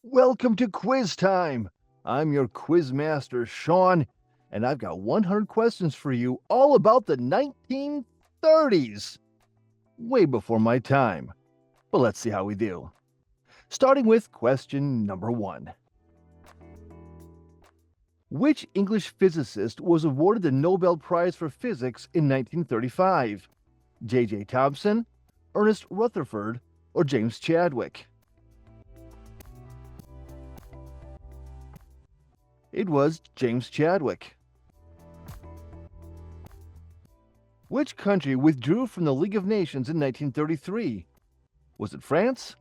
Welcome to quiz time. I'm your quiz master, Sean, and I've got 100 questions for you all about the 1930s. Way before my time. But let's see how we do. Starting with question number 1. Which English physicist was awarded the Nobel Prize for Physics in 1935? J.J. Thomson, Ernest Rutherford, or James Chadwick? It was James Chadwick. Which country withdrew from the League of Nations in 1933? Was it France?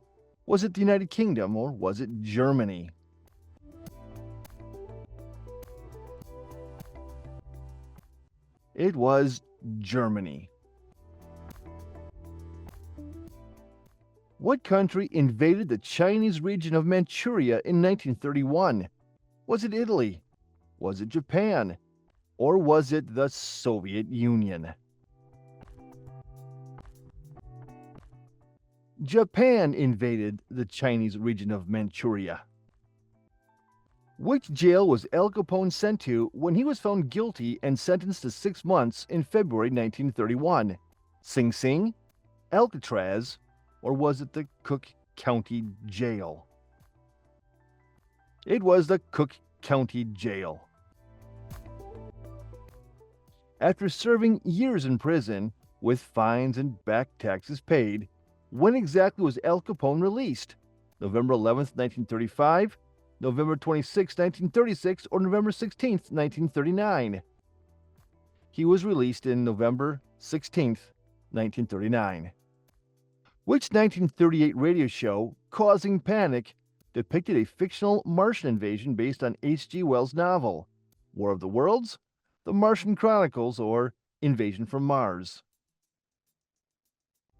Was it the United Kingdom? Or was it Germany? It was Germany. What country invaded the Chinese region of Manchuria in 1931? Was it Italy? Was it Japan? Or was it the Soviet Union? Japan invaded the Chinese region of Manchuria. Which jail was Al Capone sent to when he was found guilty and sentenced to 6 months in February 1931? Sing Sing, Alcatraz, or was it the Cook County Jail? It was the Cook County Jail. After serving years in prison, with fines and back taxes paid, when exactly was Al Capone released? November 11th, 1935, November 26, 1936, or November 16th, 1939? He was released in November 16th, 1939. Which 1938 radio show, Causing Panic, depicted a fictional Martian invasion based on H.G. Wells' novel, War of the Worlds, The Martian Chronicles, or Invasion from Mars?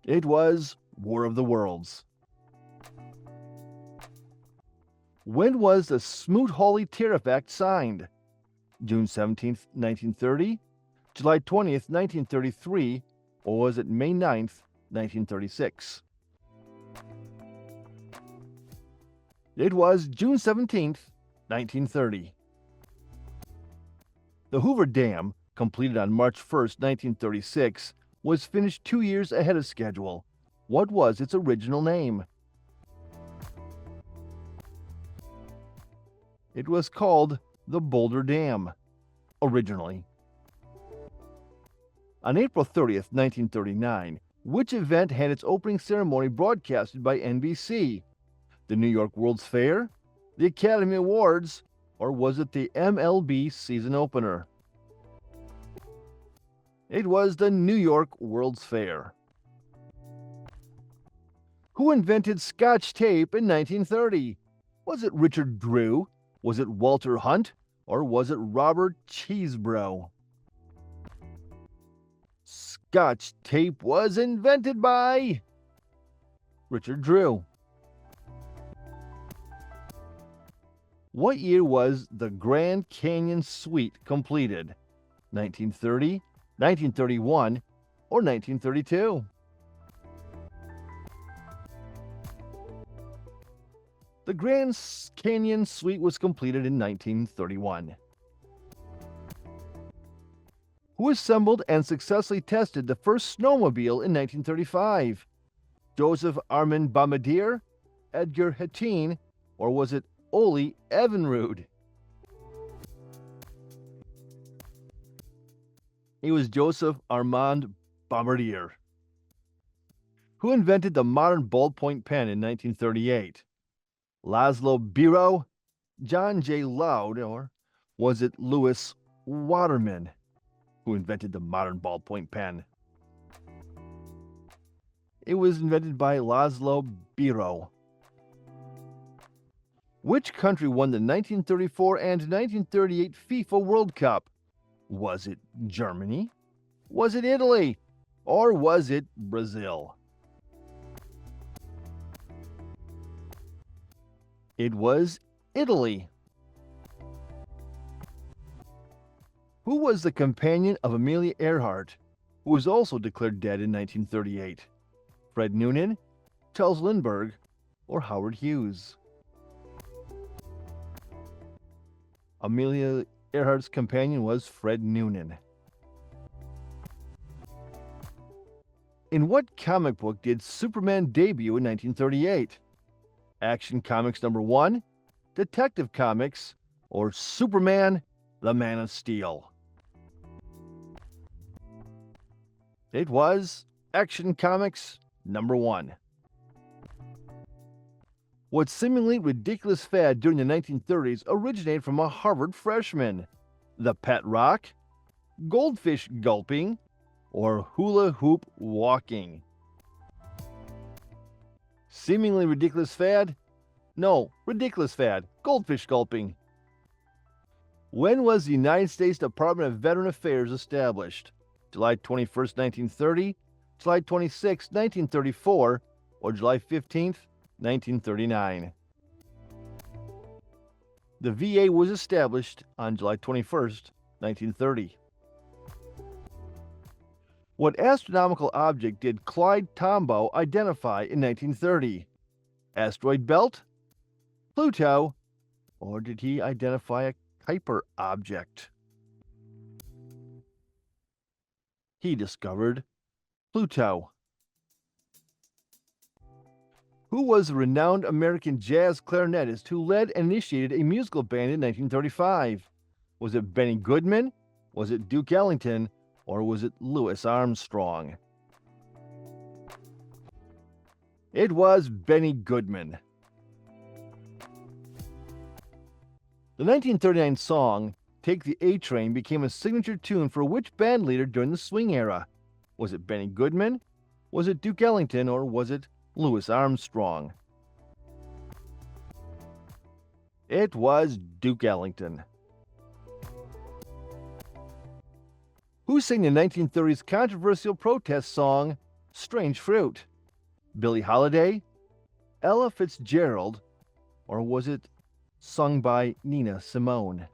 It was War of the Worlds. When was the Smoot-Hawley Tariff Act signed? June 17th, 1930, July 20th, 1933, or was it May 9th, 1936? It was June 17th, 1930. The Hoover Dam, completed on March 1st, 1936, was finished 2 years ahead of schedule. What was its original name? It was called the Boulder Dam, originally. On April 30th, 1939, which event had its opening ceremony broadcasted by NBC? The New York World's Fair, the Academy Awards, or was it the MLB season opener? It was the New York World's Fair. Who invented Scotch tape in 1930? Was it Richard Drew? Was it Walter Hunt? Or was it Robert Cheesebro? Scotch tape was invented by Richard Drew. What year was the Grand Canyon Suite completed? 1930, 1931, or 1932? The Grand Canyon Suite was completed in 1931. Who assembled and successfully tested the first snowmobile in 1935? Joseph Armand Bombardier, Edgar Hettin, or was it Ole Evinrude? It was Joseph Armand Bombardier. Who invented the modern ballpoint pen in 1938? Laszlo Biro, John J. Loud, or was it Louis Waterman who invented the modern ballpoint pen? It was invented by Laszlo Biro. Which country won the 1934 and 1938 FIFA World Cup? Was it Germany? Was it Italy? Or was it Brazil? It was Italy. Who was the companion of Amelia Earhart, who was also declared dead in 1938? Fred Noonan, Charles Lindbergh, or Howard Hughes? Amelia Earhart's companion was Fred Noonan. In what comic book did Superman debut in 1938? Action Comics #1, Detective Comics, or Superman, the Man of Steel? It was Action Comics #1. What seemingly ridiculous fad during the 1930s originated from a Harvard freshman? The pet rock, goldfish gulping, or hula hoop walking? Seemingly ridiculous fad? No, ridiculous fad, goldfish gulping. When was the United States Department of Veteran Affairs established? July 21st, 1930, July 26, 1934, or July 15th, 1939? The VA was established on July 21st, 1930. What astronomical object did Clyde Tombaugh identify in 1930? Asteroid belt, Pluto, or did he identify a Kuiper object? He discovered Pluto. Who was the renowned American jazz clarinetist who led and initiated a musical band in 1935? Was it Benny Goodman? Was it Duke Ellington? Or was it Louis Armstrong? It was Benny Goodman. The 1939 song, Take the A Train, became a signature tune for which band leader during the swing era? Was it Benny Goodman? Was it Duke Ellington? Or was it Louis Armstrong? It was Duke Ellington. Who sang the 1930s controversial protest song, Strange Fruit? Billie Holiday, Ella Fitzgerald, or was it sung by Nina Simone?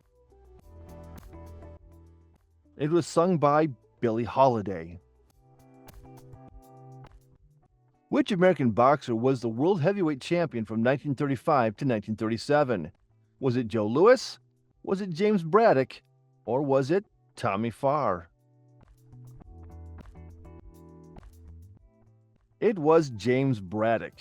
It was sung by Billie Holiday. Which American boxer was the world heavyweight champion from 1935 to 1937? Was it Joe Louis? Was it James Braddock? Or was it Tommy Farr? It was James Braddock.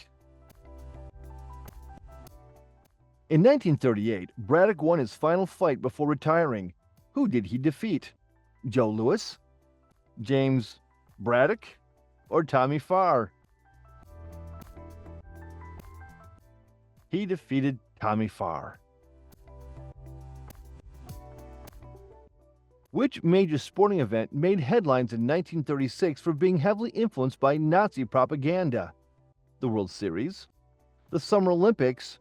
In 1938, Braddock won his final fight before retiring. Who did he defeat? Joe Louis, James Braddock, or Tommy Farr? He defeated Tommy Farr. Which major sporting event made headlines in 1936 for being heavily influenced by Nazi propaganda? The World Series, the Summer Olympics,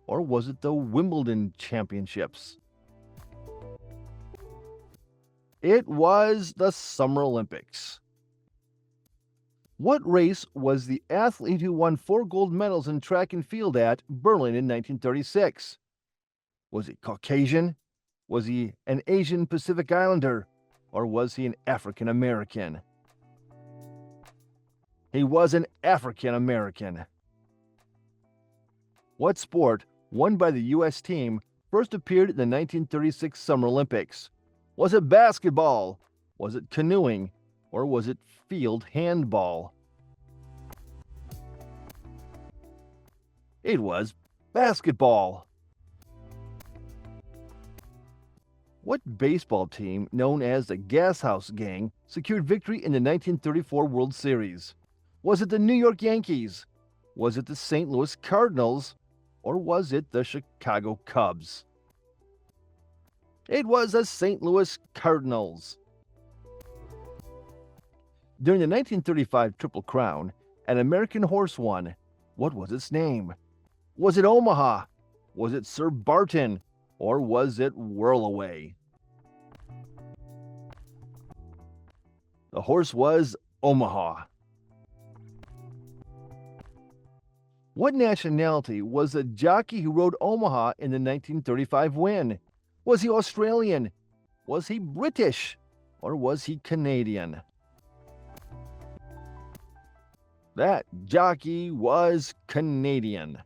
or was it the Wimbledon Championships? It was the Summer Olympics. What race was the athlete who won 4 gold medals in track and field at Berlin in 1936? Was he Caucasian? Was he an Asian Pacific Islander? Or was he an African American? He was an African American. What sport, won by the U.S. team, first appeared in the 1936 Summer Olympics? Was it basketball? Was it canoeing? Or was it field handball? It was basketball. What baseball team, known as the Gas House Gang, secured victory in the 1934 World Series? Was it the New York Yankees? Was it the St. Louis Cardinals? Or was it the Chicago Cubs? It was the St. Louis Cardinals. During the 1935 Triple Crown, an American horse won. What was its name? Was it Omaha? Was it Sir Barton? Or was it Whirlaway? The horse was Omaha. What nationality was the jockey who rode Omaha in the 1935 win? Was he Australian? Was he British? Or was he Canadian? That jockey was Canadian.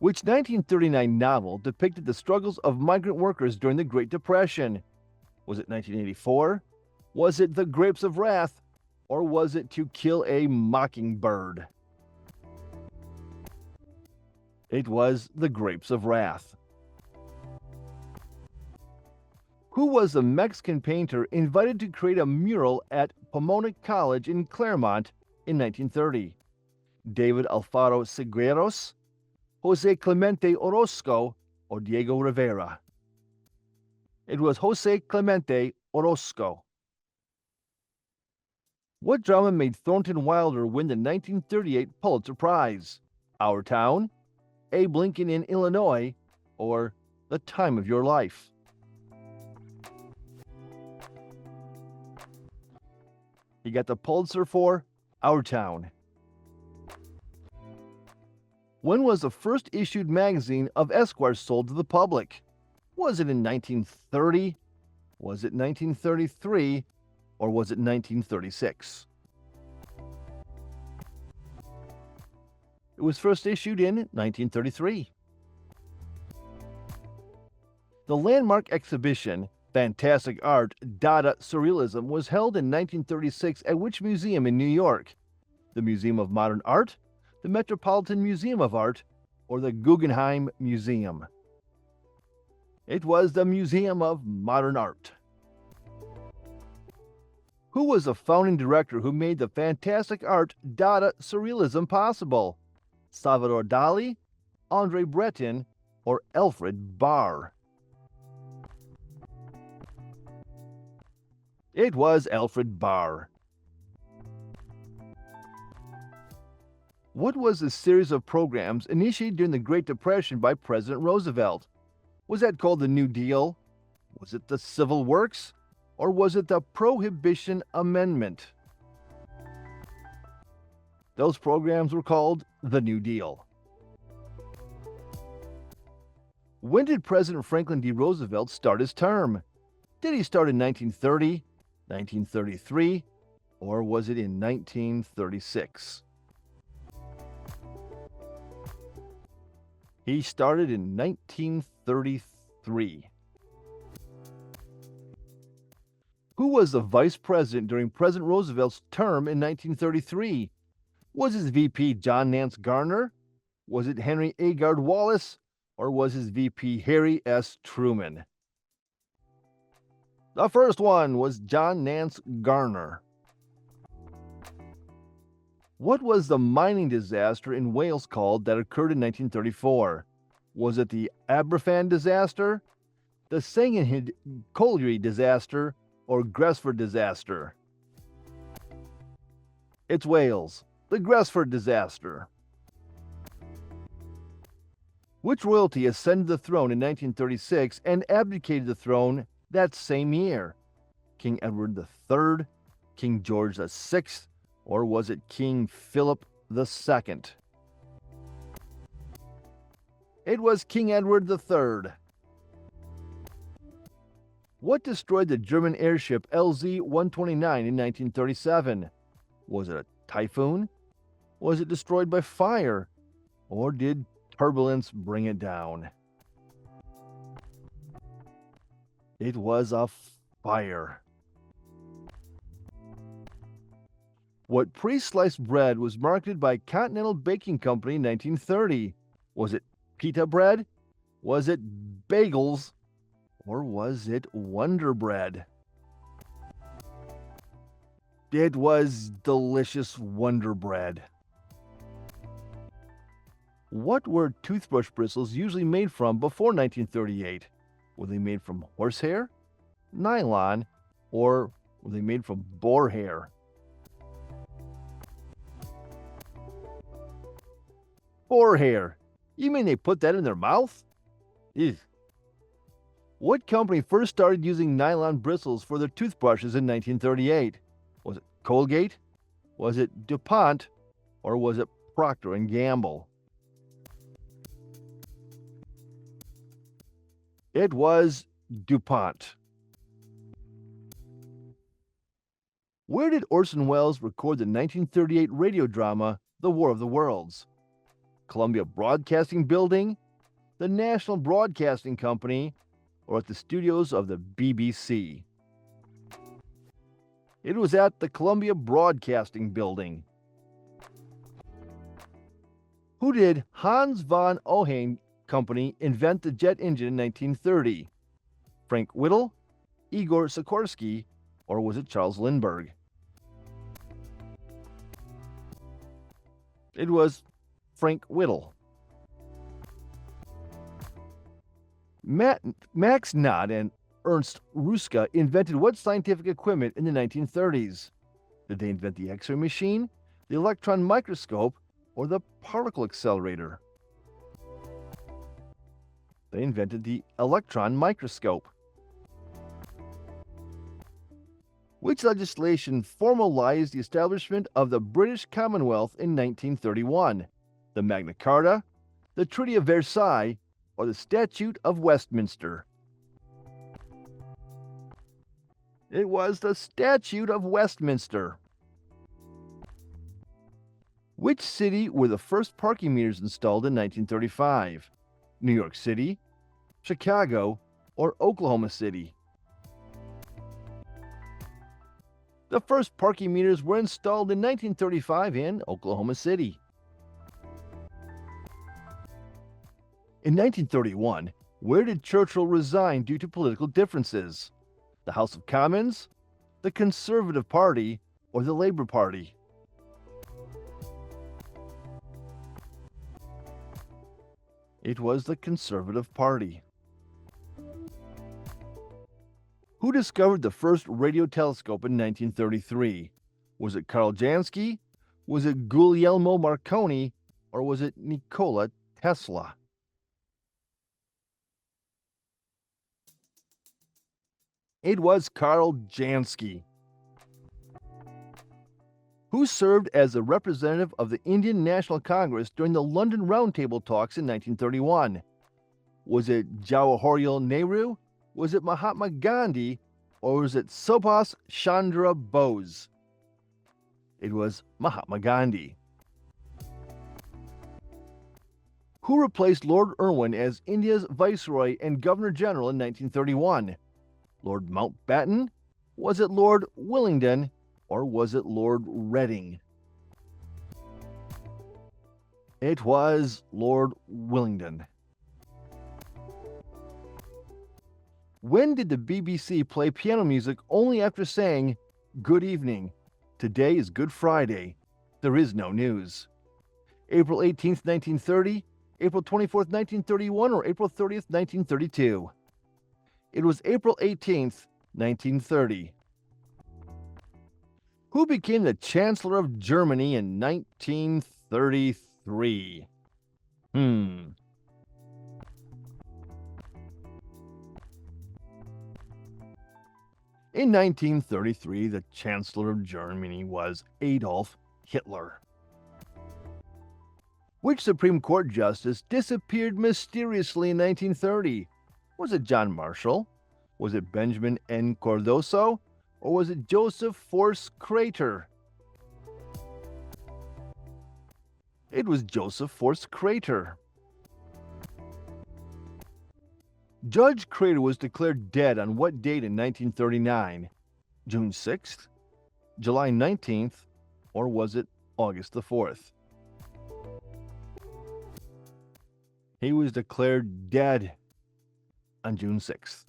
Which 1939 novel depicted the struggles of migrant workers during the Great Depression? Was it 1984? Was it The Grapes of Wrath? Or was it To Kill a Mockingbird? It was The Grapes of Wrath. Who was the Mexican painter invited to create a mural at Pomona College in Claremont in 1930? David Alfaro Segueros, Jose Clemente Orozco, or Diego Rivera? It was Jose Clemente Orozco. What drama made Thornton Wilder win the 1938 Pulitzer Prize? Our Town, Abe Lincoln in Illinois, or The Time of Your Life? He got the Pulitzer for Our Town. When was the first issued magazine of Esquire sold to the public? Was it in 1930? Was it 1933? Or was it 1936? It was first issued in 1933. The landmark exhibition, Fantastic Art, Dada Surrealism, was held in 1936 at which museum in New York? The Museum of Modern Art, the Metropolitan Museum of Art, or the Guggenheim Museum? It was the Museum of Modern Art. Who was the founding director who made the Fantastic Art Dada Surrealism possible? Salvador Dali, Andre Breton, or Alfred Barr? It was Alfred Barr. What was the series of programs initiated during the Great Depression by President Roosevelt? Was that called the New Deal? Was it the Civil Works? Or was it the Prohibition Amendment? Those programs were called the New Deal. When did President Franklin D. Roosevelt start his term? Did he start in 1930, 1933, or was it in 1936? He started in 1933. Who was the vice president during President Roosevelt's term in 1933? Was his VP John Nance Garner? Was it Henry Agard Wallace? Or was his VP Harry S. Truman? The first one was John Nance Garner. What was the mining disaster in Wales called that occurred in 1934? Was it the Aberfan disaster, the Sanghenhyd Colliery disaster, or Gresford disaster? It's Wales, the Gresford disaster. Which royalty ascended the throne in 1936 and abdicated the throne that same year? King Edward III, King George VI, or was it King Philip II? It was King Edward III. What destroyed the German airship LZ-129 in 1937? Was it a typhoon? Was it destroyed by fire? Or did turbulence bring it down? It was a fire. What pre-sliced bread was marketed by Continental Baking Company in 1930? Was it pita bread? Was it bagels? Or was it Wonder Bread? It was delicious Wonder Bread. What were toothbrush bristles usually made from before 1938? Were they made from horsehair, nylon, or were they made from boar hair? Boar hair. You mean they put that in their mouth? Ew. What company first started using nylon bristles for their toothbrushes in 1938? Was it Colgate? Was it DuPont? Or was it Procter & Gamble? It was DuPont. Where did Orson Welles record the 1938 radio drama The War of the Worlds? Columbia Broadcasting Building, the National Broadcasting Company, or at the studios of the BBC? It was at the Columbia Broadcasting Building. Who did Hans von Ohain Company invent the jet engine in 1930? Frank Whittle, Igor Sikorsky, or was it Charles Lindbergh? It was Frank Whittle. Max Nod and Ernst Ruska invented what scientific equipment in the 1930s? Did they invent the X-ray machine, the electron microscope, or the particle accelerator? They invented the electron microscope. Which legislation formalized the establishment of the British Commonwealth in 1931? The Magna Carta, the Treaty of Versailles, or the Statute of Westminster? It was the Statute of Westminster. Which city were the first parking meters installed in 1935? New York City, Chicago, or Oklahoma City? The first parking meters were installed in 1935 in Oklahoma City. In 1931, where did Churchill resign due to political differences? The House of Commons, the Conservative Party, or the Labour Party? It was the Conservative Party. Who discovered the first radio telescope in 1933? Was it Karl Jansky? Was it Guglielmo Marconi? Or was it Nikola Tesla? It was Karl Jansky. Who served as a representative of the Indian National Congress during the London Round Table talks in 1931? Was it Jawaharlal Nehru? Was it Mahatma Gandhi? Or was it Subhas Chandra Bose? It was Mahatma Gandhi. Who replaced Lord Irwin as India's Viceroy and Governor General in 1931? Lord Mountbatten? Was it Lord Willingdon? Or was it Lord Reading? It was Lord Willingdon. When did the BBC play piano music only after saying, "Good evening, today is Good Friday, there is no news"? April 18th, 1930, April 24th, 1931, or April 30th, 1932? It was April 18th, 1930. Who became the Chancellor of Germany in 1933? In 1933, the Chancellor of Germany was Adolf Hitler. Which Supreme Court justice disappeared mysteriously in 1930? Was it John Marshall? Was it Benjamin N. Cardoso? Or was it Joseph Force Crater? It was Joseph Force Crater. Judge Crater was declared dead on what date in 1939? June 6th, July 19th, or was it August the 4th? He was declared dead on June 6th.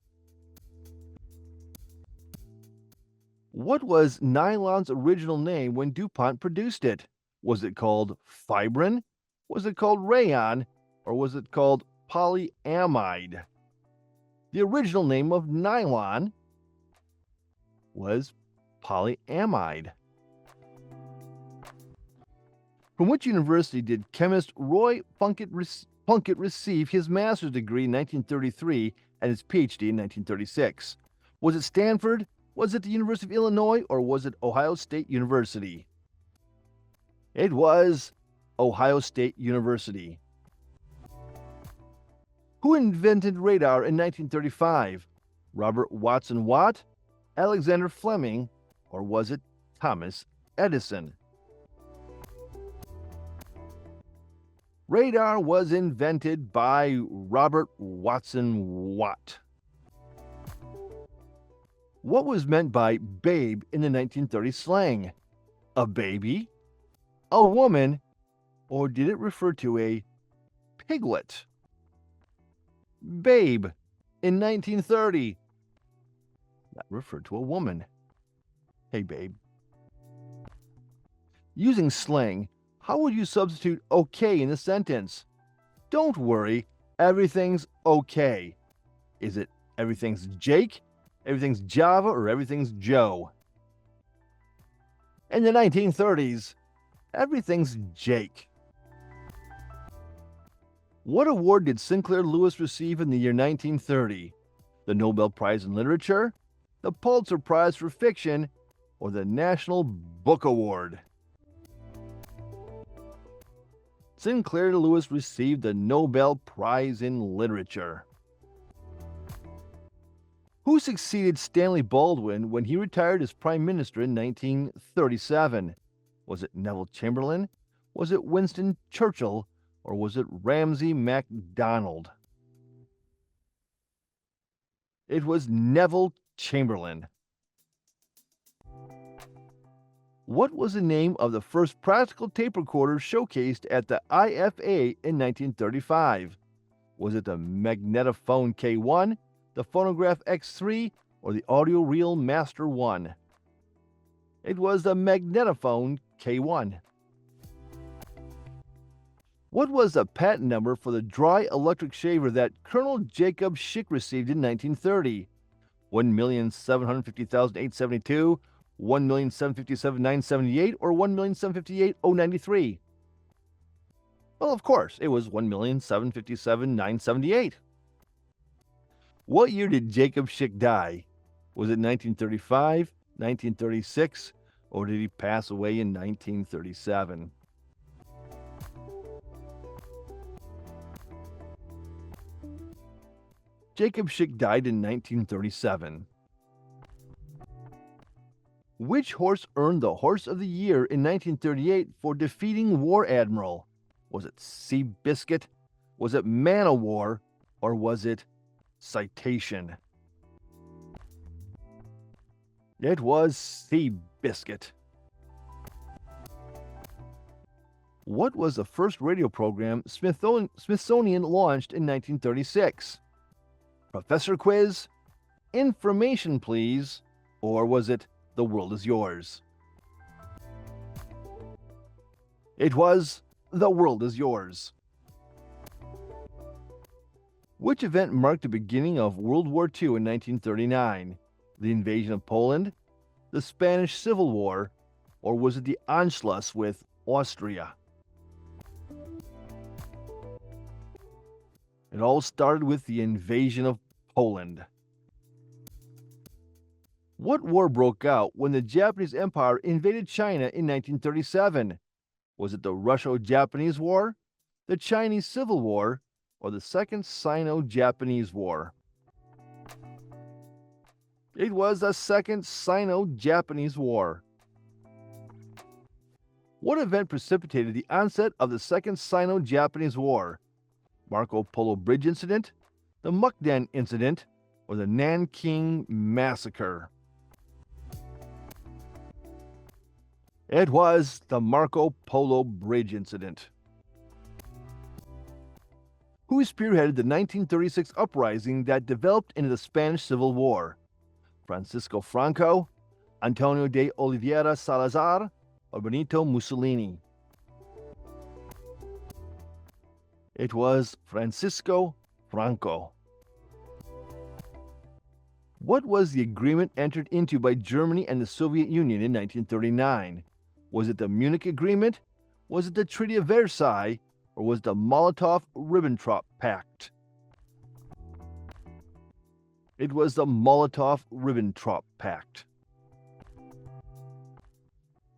What was nylon's original name when DuPont produced it? Was it called fibrin? Was it called rayon? Or was it called polyamide? The original name of nylon was polyamide. From which university did chemist Roy Plunkett receive his master's degree in 1933 and his PhD in 1936? Was it Stanford? Was it the University of Illinois? Or was it Ohio State University? It was Ohio State University. Who invented radar in 1935? Robert Watson Watt, Alexander Fleming, or was it Thomas Edison? Radar was invented by Robert Watson Watt. What was meant by babe in the 1930s slang? A baby? A woman? Or did it refer to a piglet? Babe in 1930. That referred to a woman. Hey, babe. Using slang, how would you substitute okay in the sentence? Don't worry, everything's okay. Is it everything's Jake, everything's Java, or everything's Joe? In the 1930s, everything's Jake. What award did Sinclair Lewis receive in the year 1930? The Nobel Prize in Literature, the Pulitzer Prize for Fiction, or the National Book Award? Sinclair Lewis received the Nobel Prize in Literature. Who succeeded Stanley Baldwin when he retired as Prime Minister in 1937? Was it Neville Chamberlain? Was it Winston Churchill? Or was it Ramsay MacDonald? It was Neville Chamberlain. What was the name of the first practical tape recorder showcased at the IFA in 1935? Was it the Magnetophone K1, the Phonograph X3, or the Audio Reel Master 1? It was the Magnetophone K1. What was the patent number for the dry electric shaver that Colonel Jacob Schick received in 1930? 1,750,872, 1,757,978, or 1,758,093? Well, of course, it was 1,757,978. What year did Jacob Schick die? Was it 1935, 1936, or did he pass away in 1937? Jacob Schick died in 1937. Which horse earned the Horse of the Year in 1938 for defeating War Admiral? Was it Seabiscuit? Was it Man o' War? Or was it Citation? It was Seabiscuit. What was the first radio program Smithsonian launched in 1936? Professor Quiz, Information Please, or was it The World Is Yours? It was The World Is Yours. Which event marked the beginning of World War II in 1939? The invasion of Poland, the Spanish Civil War, or was it the Anschluss with Austria? It all started with the invasion of Poland. What war broke out when the Japanese Empire invaded China in 1937? Was it the Russo-Japanese War, the Chinese Civil War, or the Second Sino-Japanese War? It was the Second Sino-Japanese War. What event precipitated the onset of the Second Sino-Japanese War? Marco Polo Bridge Incident, the Mukden Incident, or the Nanking Massacre? It was the Marco Polo Bridge Incident. Who spearheaded the 1936 uprising that developed into the Spanish Civil War? Francisco Franco, Antonio de Oliveira Salazar, or Benito Mussolini? It was Francisco Franco. What was the agreement entered into by Germany and the Soviet Union in 1939? Was it the Munich Agreement? Was it the Treaty of Versailles? Or was it the Molotov-Ribbentrop Pact? It was the Molotov-Ribbentrop Pact.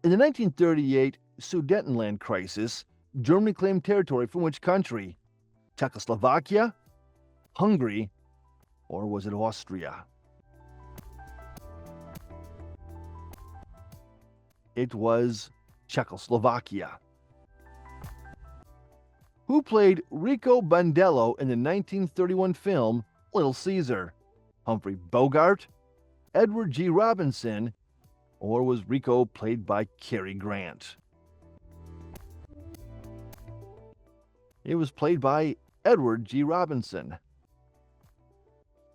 In the 1938 Sudetenland crisis, Germany claimed territory from which country? Czechoslovakia, Hungary, or was it Austria? It was Czechoslovakia. Who played Rico Bandello in the 1931 film Little Caesar? Humphrey Bogart, Edward G. Robinson, or was Rico played by Cary Grant? It was played by Edward G. Robinson.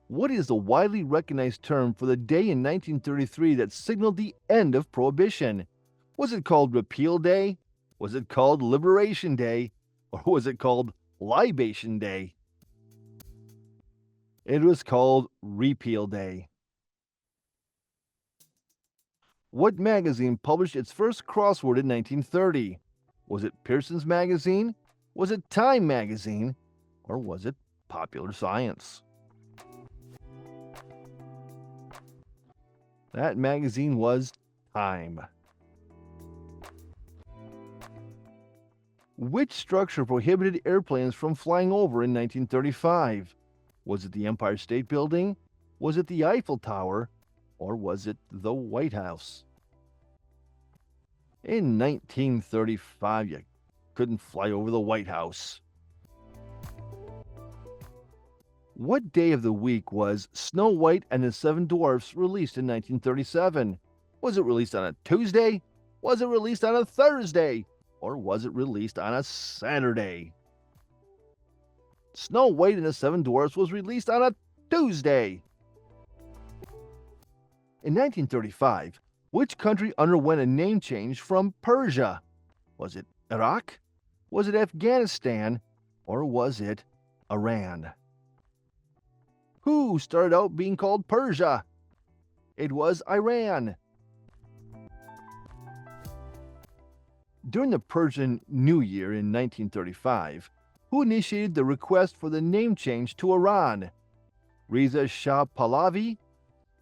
What is the widely recognized term for the day in 1933 that signaled the end of Prohibition? Was it called Repeal Day? Was it called Liberation Day? Or was it called Libation Day? It was called Repeal Day. What magazine published its first crossword in 1930? Was it Pearson's Magazine? Was it Time Magazine? Or was it Popular Science? That magazine was Time. Which structure prohibited airplanes from flying over in 1935? Was it the Empire State Building? Was it the Eiffel Tower? Or was it the White House? In 1935, you couldn't fly over the White House. What day of the week was Snow White and the Seven Dwarfs released in 1937? Was it released on a Tuesday? Was it released on a Thursday? Or was it released on a Saturday? Snow White and the Seven Dwarfs was released on a Tuesday. In 1935, which country underwent a name change from Persia? Was it Iraq? Was it Afghanistan? Or was it Iran? Who started out being called Persia? It was Iran. During the Persian New Year in 1935, who initiated the request for the name change to Iran? Reza Shah Pahlavi,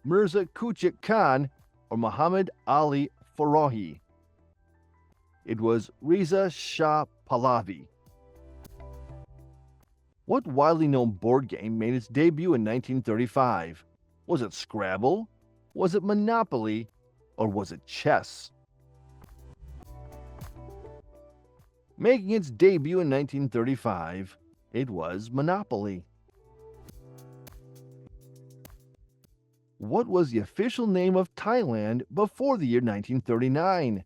Mirza Kuchik Khan, or Muhammad Ali Farahi? It was Reza Shah Pahlavi. What widely known board game made its debut in 1935? Was it Scrabble? Was it Monopoly? Or was it chess? Making its debut in 1935, it was Monopoly. What was the official name of Thailand before the year 1939?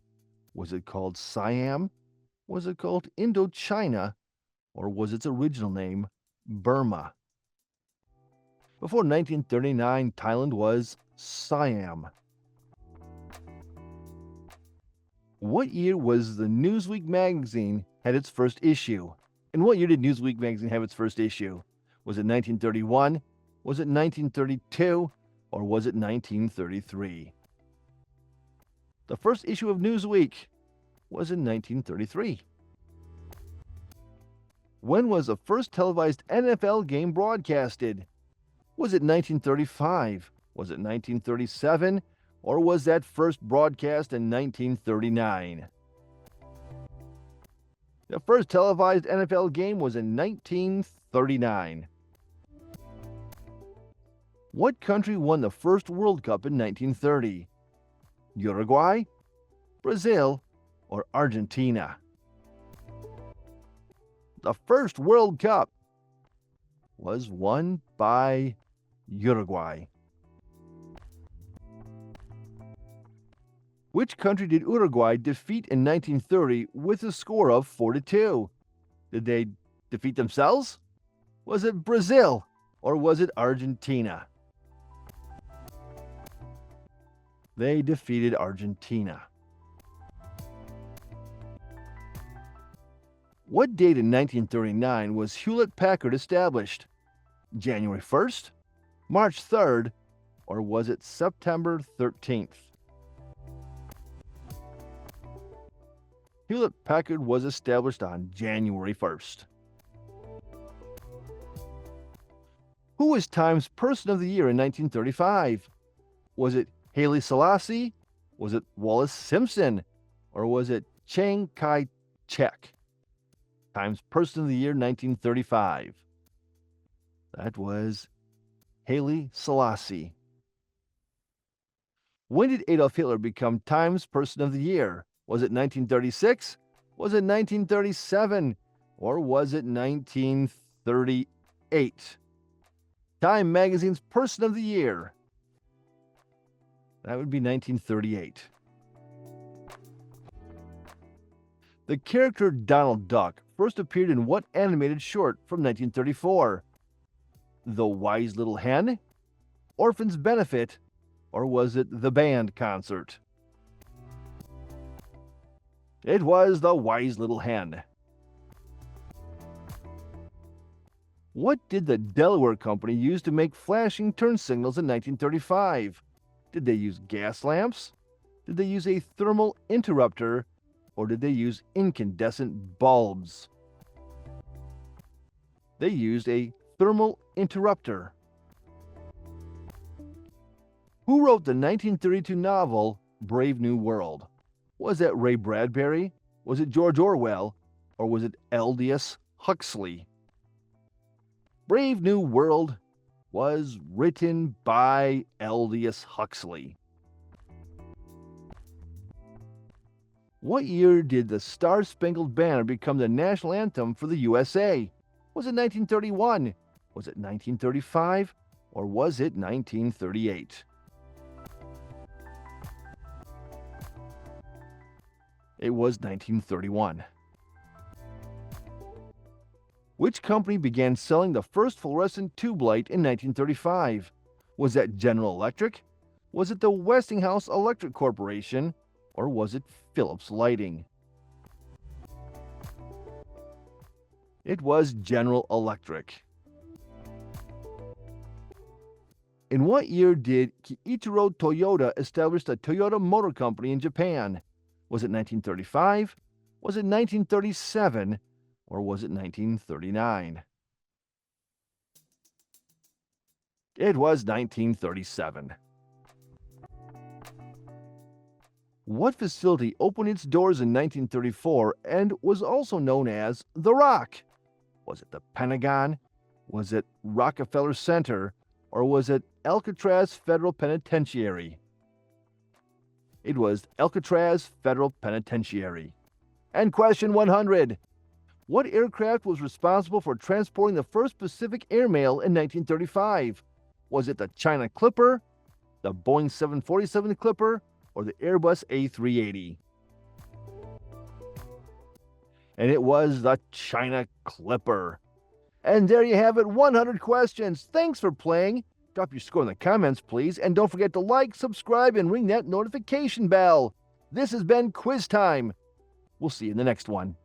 Was it called Siam? Was it called Indochina? Or was its original name Burma? Before 1939, Thailand was Siam. What year was the Newsweek magazine had its first issue? And what year did Newsweek magazine have its first issue? Was it 1931? Was it 1932? Or was it 1933? The first issue of Newsweek was in 1933. When was the first televised NFL game broadcasted? Was it 1935? Was it 1937? Or was that first broadcast in 1939? The first televised NFL game was in 1939. What country won the first World Cup in 1930? Uruguay, Brazil, or Argentina? The first World Cup was won by Uruguay. Which country did Uruguay defeat in 1930 with a score of 4-2? Did they defeat themselves? Was it Brazil or was it Argentina? They defeated Argentina. What date in 1939 was Hewlett-Packard established? January 1st, March 3rd, or was it September 13th? Hewlett-Packard was established on January 1st. Who was Time's Person of the Year in 1935? Was it Haile Selassie? Was it Wallace Simpson? Or was it Chiang Kai-shek? Time's Person of the Year 1935. That was Haile Selassie. When did Adolf Hitler become Time's Person of the Year? Was it 1936? Was it 1937? or was it 1938? Time Magazine's Person of the Year. That would be 1938. The character Donald Duck first appeared in what animated short from 1934? The Wise Little Hen, Orphan's Benefit, or was it The Band Concert? It was The Wise Little Hen. What did the Delaware Company use to make flashing turn signals in 1935? Did they use gas lamps? Did they use a thermal interrupter? Or did they use incandescent bulbs? They used a thermal interrupter. Who wrote the 1932 novel Brave New World? Was it Ray Bradbury? Was it George Orwell? Or was it Aldous Huxley? Brave New World was written by Aldous Huxley. What year did the Star-Spangled Banner become the national anthem for the USA? Was it 1931? Was it 1935? Or was it 1938? It was 1931. Which company began selling the first fluorescent tube light in 1935? Was that General Electric? Was it the Westinghouse Electric Corporation? Or was it Philips Lighting? It was General Electric. In what year did Kiichiro Toyota establish the Toyota Motor Company in Japan? Was it 1935? Was it 1937? Or was it 1939? It was 1937. What facility opened its doors in 1934 and was also known as The Rock? Was it the Pentagon? Was it Rockefeller Center? Or was it Alcatraz Federal Penitentiary? It was Alcatraz Federal Penitentiary. And question 100. What aircraft was responsible for transporting the first Pacific airmail in 1935? Was it the China Clipper, the Boeing 747 Clipper, or the Airbus A380? And it was the China Clipper. And there you have it, 100 questions. Thanks for playing. Drop your score in the comments, please. And don't forget to like, subscribe, and ring that notification bell. This has been Quiz Time. We'll see you in the next one.